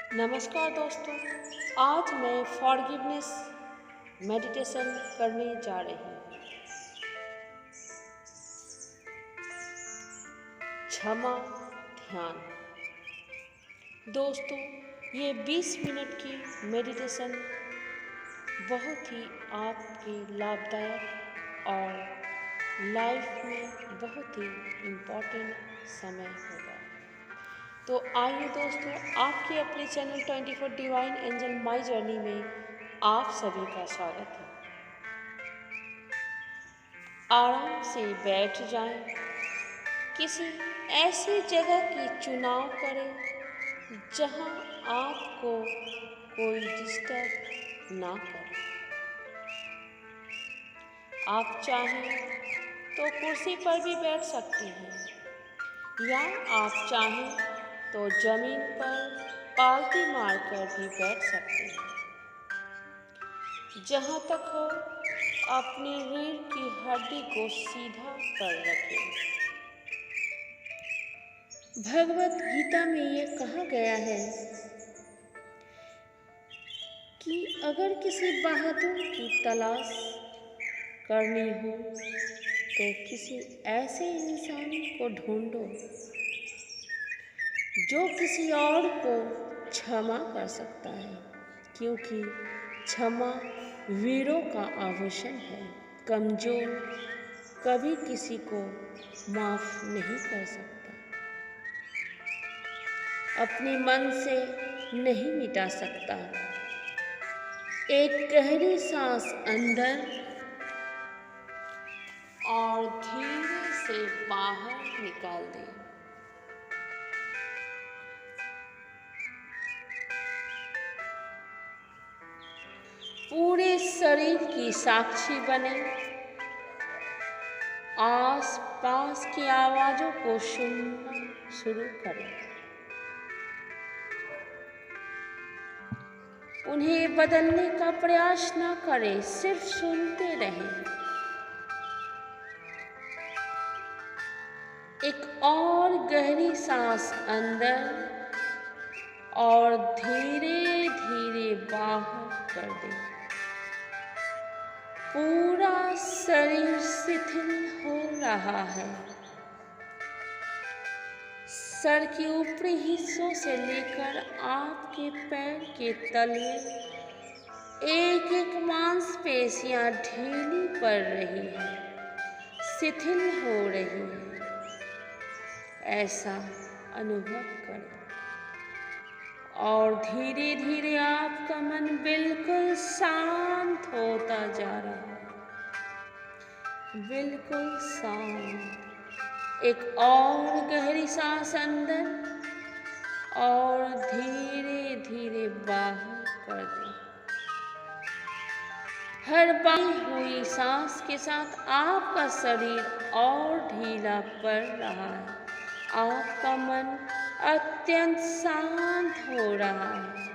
नमस्कार दोस्तों। आज मैं फॉरगिवनेस मेडिटेशन करने जा रही हूँ। क्षमा ध्यान। दोस्तों, ये 20 मिनट की मेडिटेशन बहुत ही आपके लाभदायक और लाइफ में बहुत ही इम्पोर्टेंट समय होगा। तो आइए दोस्तों, आपके अपने channel 24 divine angel my journey में आप सभी का स्वागत है। आराम से बैठ जाएं। किसी ऐसी जगह की चुनाव करें जहां आपको कोई डिस्टर्ब ना करे। आप चाहें तो कुर्सी पर भी बैठ सकते हैं या आप चाहें तो जमीन पर पालती मारकर भी बैठ सकते हैं। जहाँ तक हो, अपनी रीढ़ की हड्डी को सीधा कर रखें। भगवत गीता में ये कहा गया है कि अगर किसी बहादुर की तलाश करनी हो तो किसी ऐसे इंसान को ढूंढो जो किसी और को क्षमा कर सकता है, क्योंकि क्षमा वीरों का आभूषण है। कमजोर कभी किसी को माफ नहीं कर सकता, अपने मन से नहीं मिटा सकता। एक गहरी सांस अंदर और धीरे से बाहर निकाल दें। पूरे शरीर की साक्षी बने। आस पास की आवाजों को सुनना शुरू करें। उन्हें बदलने का प्रयास न करें, सिर्फ सुनते रहें। एक और गहरी सांस अंदर और धीरे धीरे बाहर कर दें। पूरा शरीर शिथिल हो रहा है। सर के ऊपरी हिस्सों से लेकर आपके पैर के तले एक एक मांसपेशियां ढीली पड़ रही है, शिथिल हो रही है। ऐसा अनुभव करें और धीरे धीरे आपका मन बिल्कुल शांत होता जा रहा है, बिल्कुल शांत। एक और गहरी सांस अंदर और धीरे धीरे बाहर कर दें। हर बारी हुई सांस के साथ आपका शरीर और ढीला पड़ रहा है। आपका मन अत्यंत शांत हो रहा है।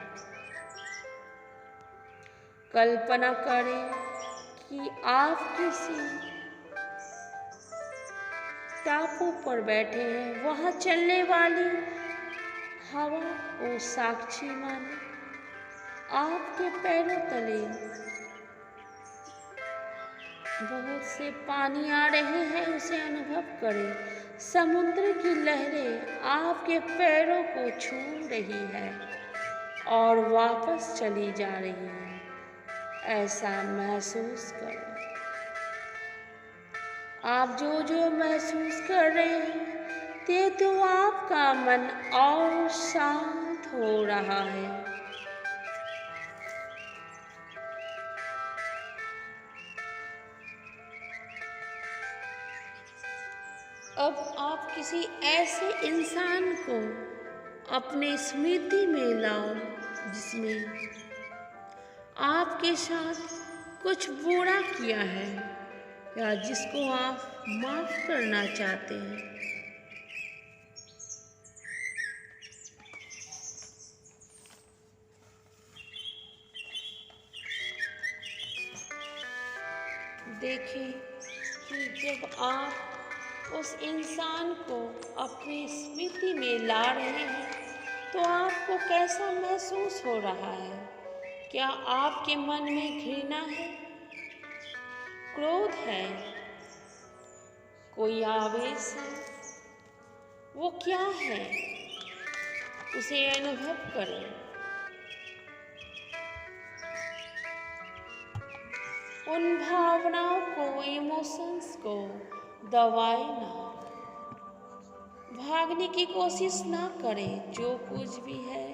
कल्पना करें कि आप किसी टापू पर बैठे हैं। वहां चलने वाली हवा को साक्षी माने। आपके पैरों तले बहुत से पानी आ रहे हैं, उसे अनुभव करें। समुद्र की लहरें आपके पैरों को छू रही है और वापस चली जा रही है। ऐसा महसूस करें। आप जो जो महसूस कर रहे हैं, तो आपका मन और शांत हो रहा है। अब आप किसी ऐसे इंसान को अपने स्मृति में लाओ जिसने आपके साथ कुछ बुरा किया है या जिसको आप माफ करना चाहते हैं। देखें कि जब आप उस इंसान को अपनी स्मृति में ला रहे हैं तो आपको आपको कैसा महसूस हो रहा है? क्या आपके मन में घृणा है, क्रोध है, कोई आवेश है? वो क्या है? उसे अनुभव करें। उन भावनाओं को, इमोशंस को दबाए ना, भागने की कोशिश ना करें। जो कुछ भी है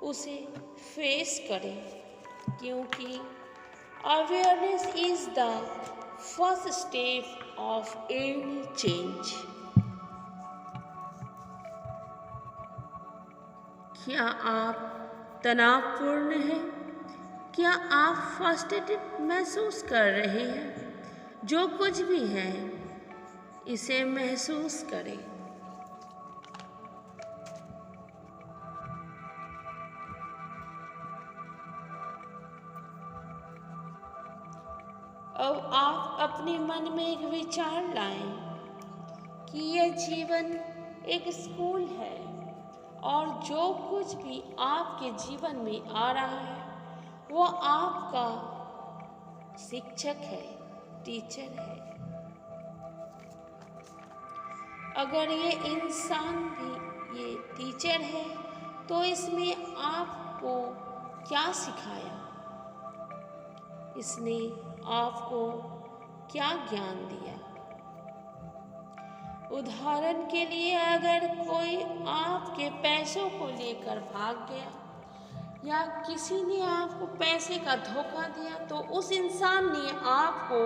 उसे फेस करें, क्योंकि awareness is the first step of any change. क्या आप तनावपूर्ण हैं? क्या आप फ्रस्ट्रेटेड महसूस कर रहे हैं? जो कुछ भी है, इसे महसूस करें। अब आप अपने मन में एक विचार लाएं कि यह जीवन एक स्कूल है और जो कुछ भी आपके जीवन में आ रहा है वो आपका शिक्षक है, टीचर है। अगर ये इंसान भी ये टीचर है तो इसने आपको क्या सिखाया? इसने आपको क्या ज्ञान दिया? उदाहरण के लिए, अगर कोई आपके पैसों को लेकर भाग गया या किसी ने आपको पैसे का धोखा दिया तो उस इंसान ने आपको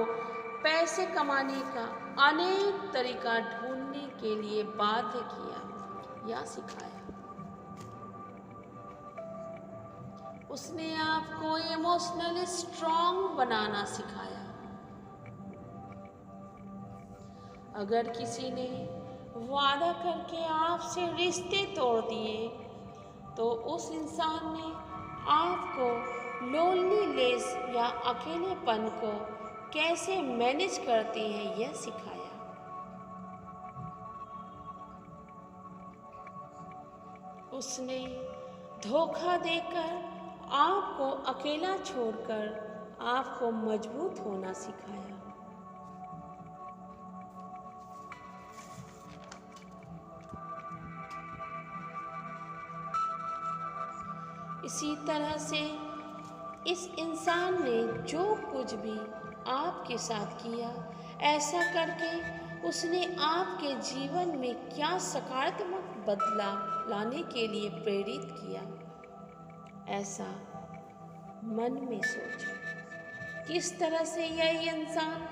पैसे कमाने का अनेक तरीका ढूंढने के लिए बाध्य किया या सिखाया। उसने आपको इमोशनली स्ट्रांग बनाना सिखाया। अगर किसी ने वादा करके आपसे रिश्ते तोड़ दिए तो उस इंसान ने आपको लोनलीनेस या अकेलेपन को कैसे मैनेज करते हैं यह सिखाया। उसने धोखा देकर आपको अकेला छोड़कर आपको मजबूत होना सिखाया। इसी तरह से इस इंसान ने जो कुछ भी आपके साथ किया, ऐसा करके उसने आपके जीवन में क्या सकारात्मक बदलाव लाने के लिए प्रेरित किया, ऐसा मन में सोचो। किस तरह से यह इंसान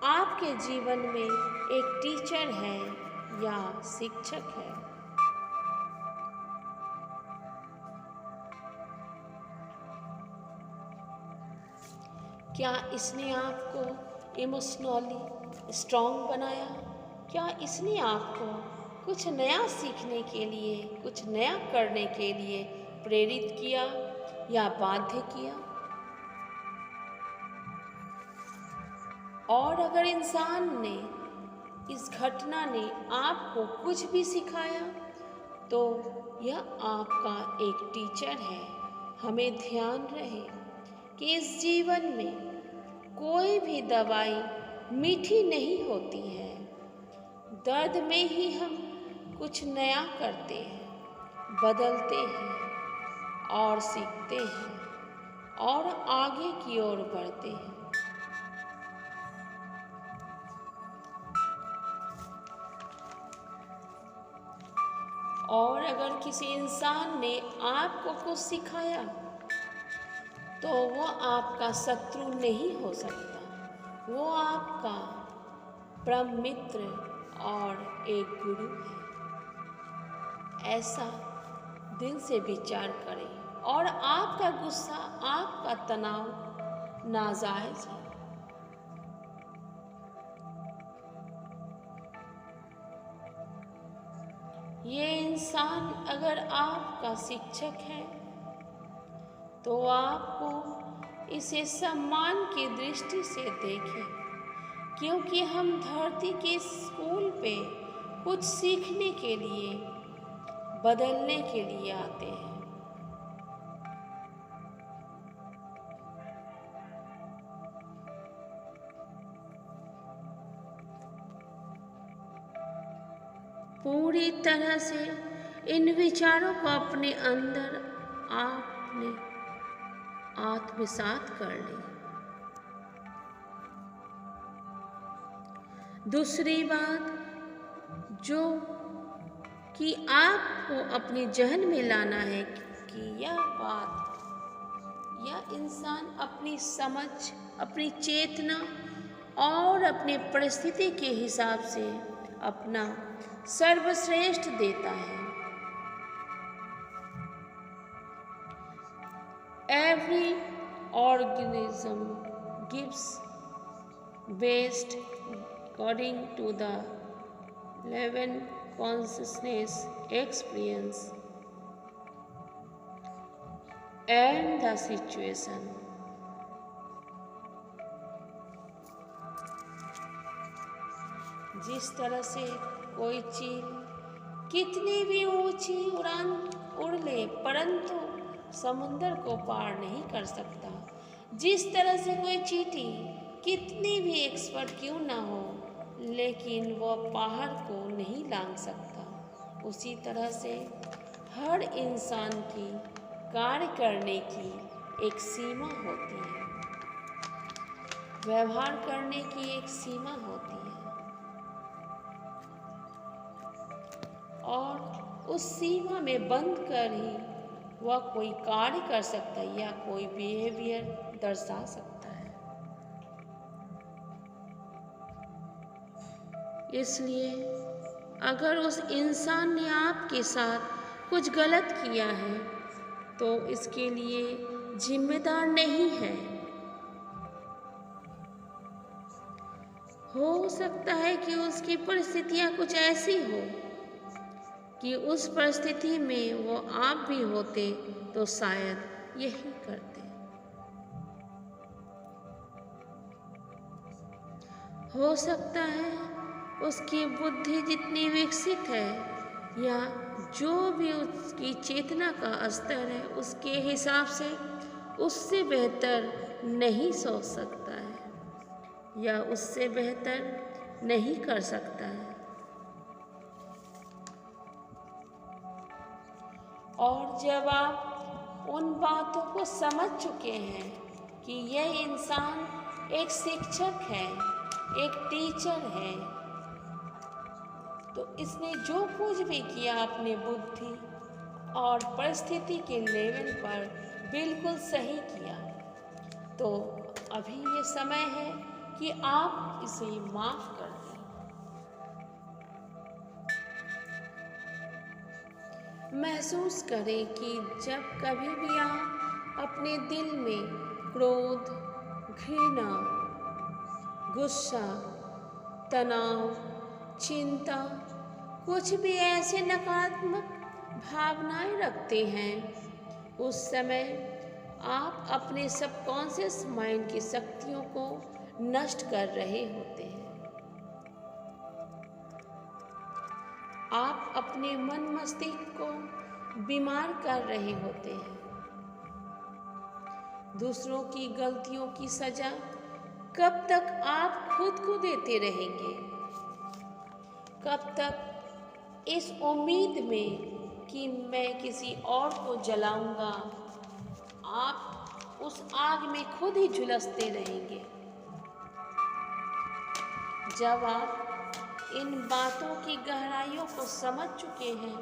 आपके जीवन में एक टीचर है या शिक्षक है। क्या इसने आपको इमोशनली स्ट्रांग बनाया? क्या इसने आपको कुछ नया सीखने के लिए, कुछ नया करने के लिए प्रेरित किया या बाध्य किया? और अगर इंसान ने, इस घटना ने आपको कुछ भी सिखाया तो यह आपका एक टीचर है। हमें ध्यान रहे कि इस जीवन में कोई भी दवाई मीठी नहीं होती है। दर्द में ही हम कुछ नया करते हैं, बदलते हैं और सीखते हैं और आगे की ओर बढ़ते हैं। और अगर किसी इंसान ने आपको कुछ सिखाया तो वो आपका शत्रु नहीं हो सकता, वो आपका परम मित्र और एक गुरु है। ऐसा दिल से विचार करें और आपका गुस्सा, आपका तनाव नाजायज है। ये इंसान अगर आपका शिक्षक है तो आपको इसे सम्मान की दृष्टि से देखें, क्योंकि हम धरती के स्कूल पे कुछ सीखने के लिए बदलने के लिए आते हैं। पूरी तरह से इन विचारों को अपने अंदर आपने आत्मसात कर लें। दूसरी बात जो कि आपको अपने जहन में लाना है कि यह बात, यह इंसान अपनी समझ, अपनी चेतना और अपनी परिस्थिति के हिसाब से अपना सर्वश्रेष्ठ देता है। Every organism gives best according to the level consciousness experience and the situation. जिस तरह से कोई चील कितनी भी ऊंची उड़ान उड़ ले परंतु समुंदर को पार नहीं कर सकता, जिस तरह से कोई चींटी कितनी भी एक्सपर्ट क्यों ना हो लेकिन वह पहाड़ को नहीं लांघ सकता, उसी तरह से हर इंसान की कार्य करने की एक सीमा होती है, व्यवहार करने की एक सीमा होती है और उस सीमा में बंद कर ही वह कोई कार्य कर सकता है या कोई बिहेवियर दर्शा सकता है। इसलिए अगर उस इंसान ने आपके साथ कुछ गलत किया है तो इसके लिए जिम्मेदार नहीं है। हो सकता है कि उसकी परिस्थितियां कुछ ऐसी हो कि उस परिस्थिति में वो आप भी होते तो शायद यही करते। हो सकता है उसकी बुद्धि जितनी विकसित है या जो भी उसकी चेतना का स्तर है उसके हिसाब से उससे बेहतर नहीं सोच सकता है या उससे बेहतर नहीं कर सकता है। और जब आप उन बातों को समझ चुके हैं कि यह इंसान एक शिक्षक है, एक टीचर है, तो इसने जो कुछ भी किया अपने बुद्धि और परिस्थिति के लेवल पर बिल्कुल सही किया, तो अभी ये समय है कि आप इसे माफ कर दें। महसूस करें कि जब कभी भी आप अपने दिल में क्रोध, घृणा, गुस्सा, तनाव, चिंता, कुछ भी ऐसे नकारात्मक भावनाएं रखते हैं, उस समय आप अपने सबकॉन्शियस माइंड की शक्तियों को नष्ट कर रहे होते हैं। आप अपने मन मस्तिष्क को बीमार कर रहे होते हैं। दूसरों की गलतियों की सजा कब तक आप खुद को देते रहेंगे? कब तक इस उम्मीद में कि मैं किसी और को जलाऊंगा, आप उस आग में खुद ही झुलसते रहेंगे? जब आप इन बातों की गहराइयों को समझ चुके हैं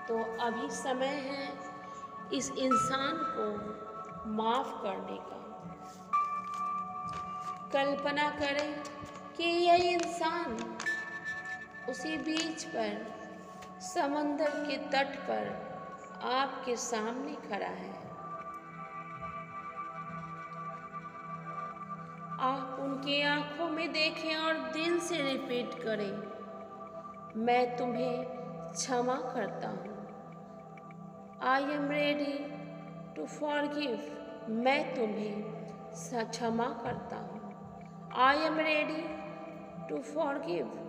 तो अभी समय है इस इंसान को माफ करने का। कल्पना करें कि यह इंसान उसी बीच पर, समंदर के तट पर आपके सामने खड़ा है। आप उनकी आंखों में देखें और दिल से रिपीट करें, मैं तुम्हें क्षमा करता हूँ। I am ready to forgive, मैं तुम्हें क्षमा करता हूँ। I am ready to forgive,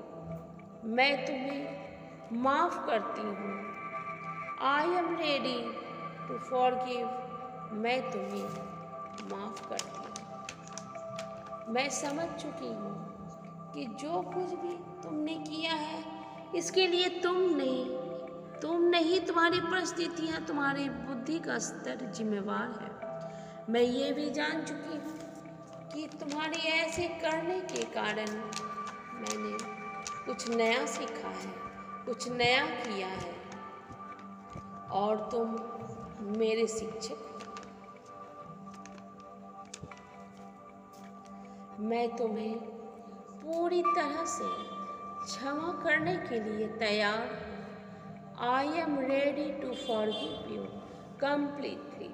मैं तुम्हें माफ करती हूँ। I am ready to forgive. मैं तुम्हें माफ़ करती हूँ। मैं समझ चुकी हूँ कि जो कुछ भी तुमने किया है इसके लिए तुम नहीं तुम्हारी परिस्थितियाँ, तुम्हारी बुद्धि का स्तर जिम्मेवार है। मैं ये भी जान चुकी हूँ कि तुम्हारे ऐसे करने के कारण मैंने कुछ नया सीखा है, कुछ नया किया है और तुम मेरे शिक्षक हो। मैं तुम्हें पूरी तरह से क्षमा करने के लिए तैयार हूँ। I am ready to forgive you completely.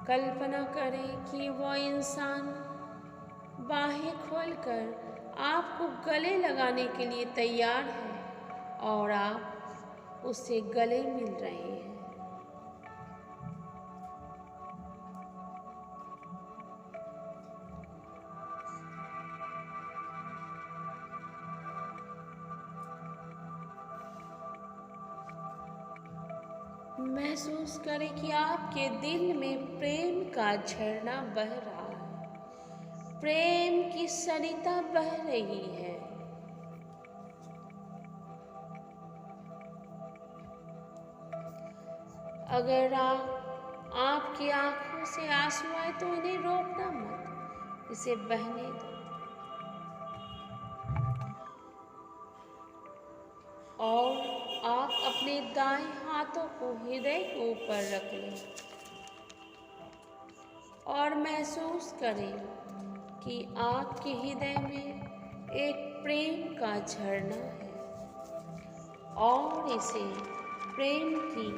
कल्पना करें कि वो इंसान बाहें खोलकर आपको गले लगाने के लिए तैयार है और आप उससे गले मिल रहे हैं। महसूस करें कि आपके दिल में प्रेम का झरना बह रहा है, प्रेम की सरिता बह रही है। अगर आपकी आंखों से आंसू आए तो इन्हें रोकना मत, इसे बहने दो। और आप अपने दाएं हाथों को हृदय के ऊपर रख लें और महसूस करें कि आपके हृदय में एक प्रेम का झरना है और इसे प्रेम की,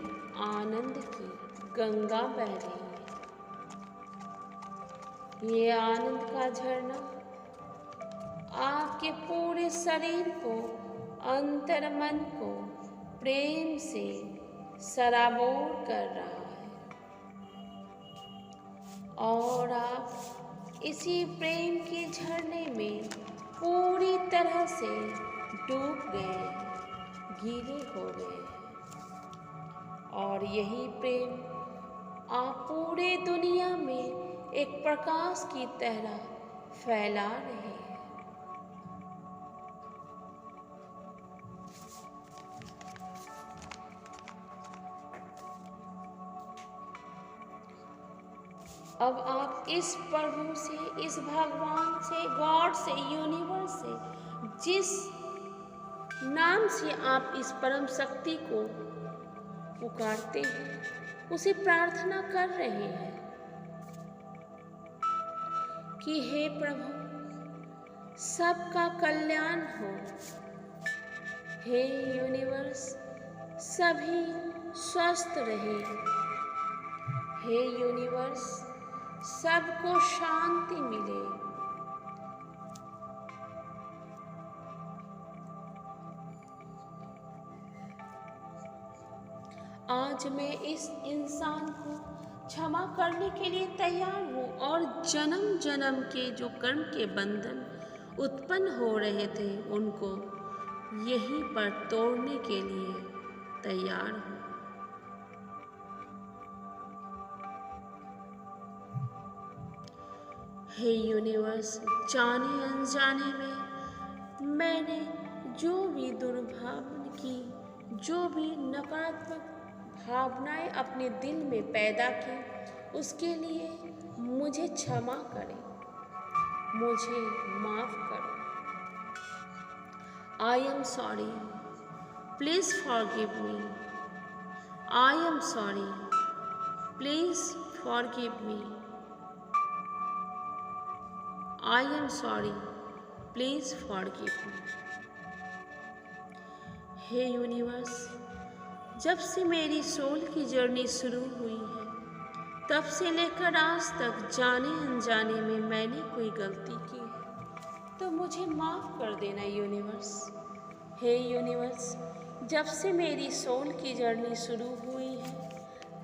आनंद की गंगा बह रही है। ये आनंद का झरना आपके पूरे शरीर को, अंतर मन को प्रेम से सराबोर कर रहा है और आप इसी प्रेम के झरने में पूरी तरह से डूब गए हैं, गीले हो गए हैं। और यही प्रेम आप पूरे दुनिया में एक प्रकाश की तरह फैला रहे हैं। अब आप इस प्रभु से, इस भगवान से, गॉड से, यूनिवर्स से, जिस नाम से आप इस परम शक्ति को पुकारते हैं, उसे प्रार्थना कर रहे हैं कि हे प्रभु, सबका कल्याण हो। हे यूनिवर्स, सभी स्वस्थ रहे। हे यूनिवर्स, सबको शांति मिले। आज मैं इस इंसान को क्षमा करने के लिए तैयार हूँ और जन्म जन्म के जो कर्म के बंधन उत्पन्न हो रहे थे उनको यहीं पर तोड़ने के लिए तैयार हूँ। हे यूनिवर्स, जाने अनजाने में मैंने जो भी दुर्भावना की, जो भी नकारात्मक भावनाएं अपने दिल में पैदा की, उसके लिए मुझे क्षमा करें, मुझे माफ करो। I am sorry, please forgive me. I am sorry, please forgive me. I am sorry, please forgive me. Hey universe, जब से मेरी सोल की जर्नी शुरू हुई है तब से लेकर आज तक जाने अनजाने में मैंने कोई गलती की है तो मुझे माफ़ कर देना यूनिवर्स। हे यूनिवर्स, जब से मेरी सोल की जर्नी शुरू हुई है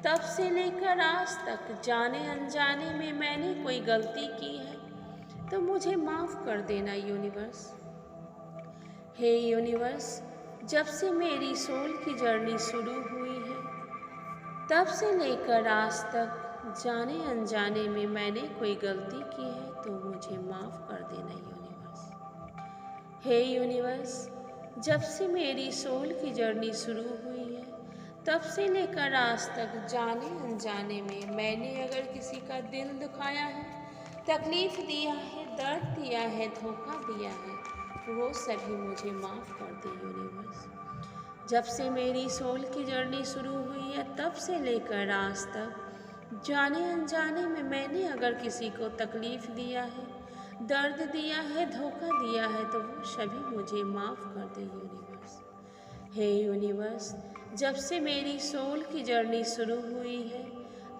तब से लेकर आज तक जाने अनजाने में मैंने कोई गलती की है तो मुझे माफ़ कर देना यूनिवर्स। हे यूनिवर्स, जब से मेरी सोल की जर्नी शुरू हुई है तब से लेकर आज तक जाने अनजाने में मैंने कोई गलती की है तो मुझे माफ़ कर देना यूनिवर्स। हे यूनिवर्स, जब से मेरी सोल की जर्नी शुरू हुई है तब से लेकर आज तक जाने अनजाने में मैंने अगर किसी का दिल दुखाया है, तकलीफ़ दिया है, दर्द दिया है, धोखा दिया है, वो सभी मुझे माफ़ कर दे यूनिवर्स। जब से मेरी सोल की जर्नी शुरू हुई है तब से लेकर आज तक जाने अनजाने में मैंने अगर किसी को तकलीफ़ दिया है, दर्द दिया है, धोखा दिया है, तो वो सभी मुझे माफ़ कर दे यूनिवर्स। हे यूनिवर्स, जब से मेरी सोल की जर्नी शुरू हुई है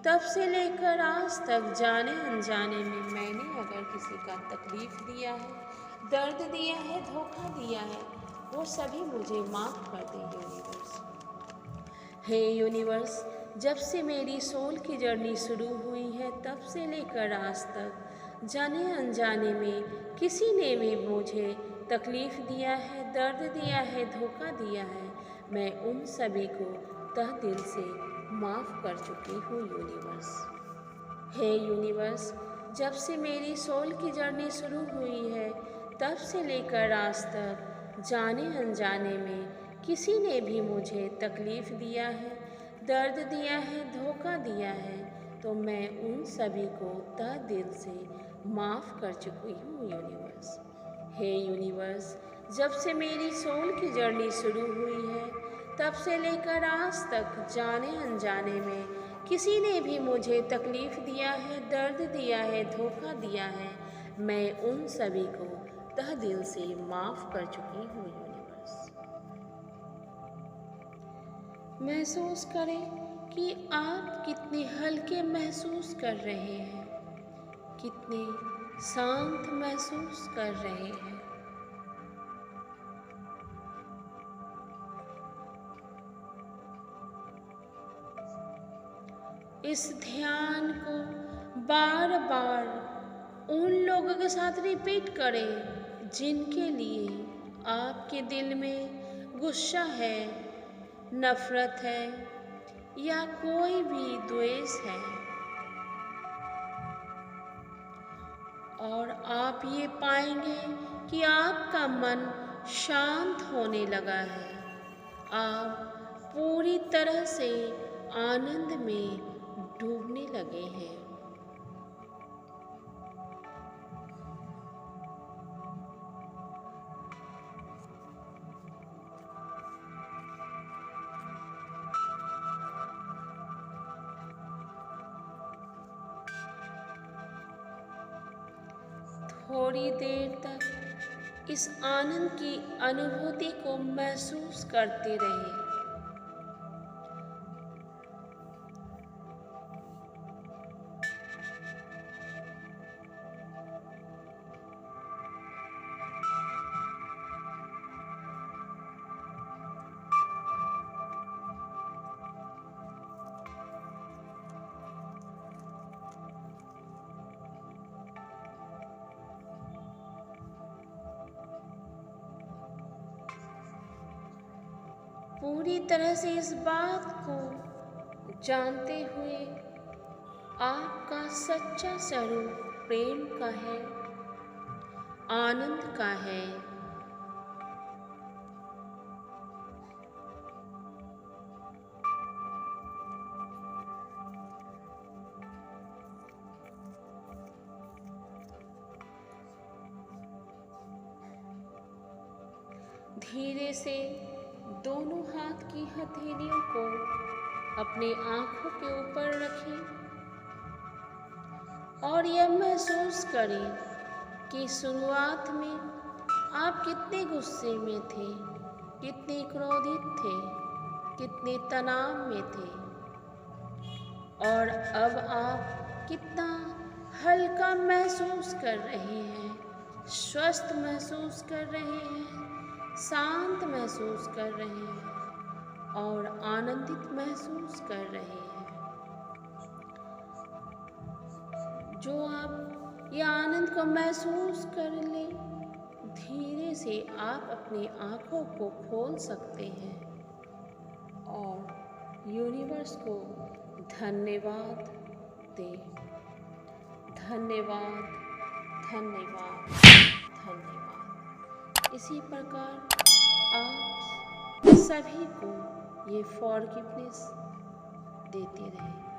तब से लेकर आज तक जाने अनजाने में मैंने अगर किसी का तकलीफ़ दिया है, दर्द दिया है, धोखा दिया है, वो सभी मुझे माफ़ कर दे यूनिवर्स। हे यूनिवर्स, जब से मेरी सोल की जर्नी शुरू हुई है तब से लेकर आज तक जाने अनजाने में किसी ने भी मुझे तकलीफ़ दिया है, दर्द दिया है, धोखा दिया है, मैं उन सभी को तह दिल से माफ़ कर चुकी हूँ यूनिवर्स। हे यूनिवर्स, जब से मेरी सोल की जर्नी शुरू हुई है तब से लेकर आज तक जाने अनजाने में किसी ने भी मुझे तकलीफ़ दिया है, दर्द दिया है, धोखा दिया है, तो मैं उन सभी को तह दिल से माफ़ कर चुकी हूँ यूनिवर्स। हे यूनिवर्स, जब से मेरी सोल की जर्नी शुरू हुई है तब से लेकर आज तक जाने अनजाने में किसी ने भी मुझे तकलीफ़ दिया है, दर्द दिया है, धोखा दिया है, मैं उन सभी को तह दिल से माफ़ कर चुकी हूँ यूनिवर्स। महसूस करें कि आप कितने हल्के महसूस कर रहे हैं, कितने शांत महसूस कर रहे हैं। इस ध्यान को बार बार उन लोगों के साथ रिपीट करें जिनके लिए आपके दिल में गुस्सा है, नफ़रत है या कोई भी द्वेष है, और आप ये पाएंगे कि आपका मन शांत होने लगा है। आप पूरी तरह से आनंद में डूबने लगे हैं। थोड़ी देर तक इस आनंद की अनुभूति को महसूस करते रहें। पूरी तरह से इस बात को जानते हुए आपका सच्चा स्वरूप प्रेम का है, आनंद का है। धीरे से दोनों हाथ की हथेलियों को अपने आँखों के ऊपर रखें और यह महसूस करें कि शुरुआत में आप कितने गुस्से में थे, कितने क्रोधित थे, कितने तनाव में थे, और अब आप कितना हल्का महसूस कर रहे हैं, स्वस्थ महसूस कर रहे हैं, शांत महसूस कर रहे हैं और आनंदित महसूस कर रहे हैं। जो आप ये आनंद को महसूस कर ले। धीरे से आप अपनी आँखों को खोल सकते हैं और यूनिवर्स को धन्यवाद दें। धन्यवाद, धन्यवाद, धन्यवाद। इसी प्रकार आप सभी को ये फॉरगिवनेस देते रहें।